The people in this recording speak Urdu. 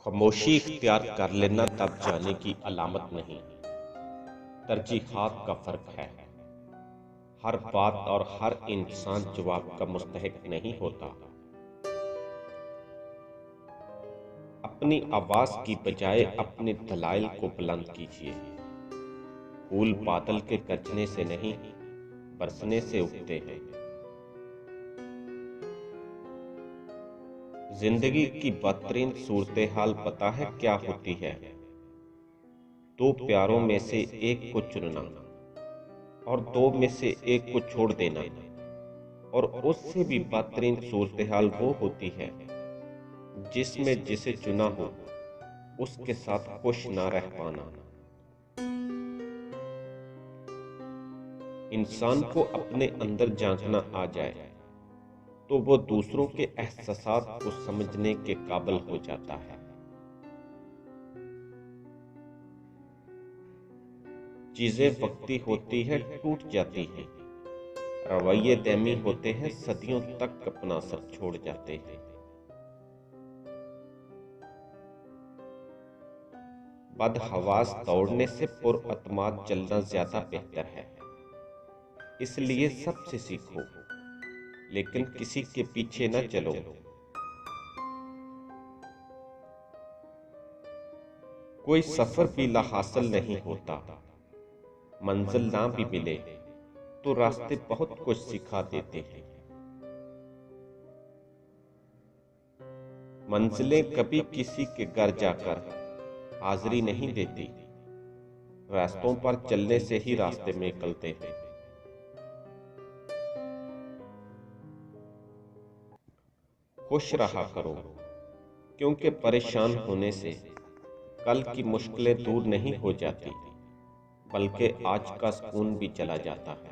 خاموشی اختیار کر لینا تب جانے کی علامت نہیں، ترجیحات کا فرق ہے۔ ہر بات اور ہر انسان جواب کا مستحق نہیں ہوتا۔ اپنی آواز کی بجائے اپنے دلائل کو بلند کیجیے۔ پھول بادل کے گرجنے سے نہیں، برسنے سے اگتے ہیں۔ زندگی کی بدترین صورتحال پتہ ہے کیا ہوتی ہے؟ دو پیاروں میں سے ایک کو چننا اور دو میں سے ایک کو چھوڑ دینا، اور اس سے بھی بدترین صورتحال وہ ہوتی ہے جس میں جسے چنا ہو اس کے ساتھ خوش نہ رہ پانا۔ انسان کو اپنے اندر جھانکنا آ جائے تو وہ دوسروں کے احساسات کو سمجھنے کے قابل ہو جاتا ہے۔ چیزیں وقتی ہوتی ہے، ٹوٹ جاتی ہیں۔ رویے دائمی ہوتے ہیں، صدیوں تک اپنا اثر چھوڑ جاتے ہیں۔ بدحواس دوڑنے سے پر اعتماد چلنا زیادہ بہتر ہے۔ اس لیے سب سے سیکھو، لیکن کسی کے پیچھے نہ چلو۔ کوئی سفر بھی لا حاصل نہیں ہوتا۔ منزل نہ بھی ملے تو راستے بہت کچھ سکھا دیتے ہیں۔ منزلیں کبھی کسی کے گھر جا کر حاضری نہیں دیتی، راستوں پر چلنے سے ہی راستے نکلتے ہیں۔ خوش رہا کرو، کیونکہ پریشان ہونے سے کل کی مشکلیں دور نہیں ہو جاتی، بلکہ آج کا سکون بھی چلا جاتا ہے۔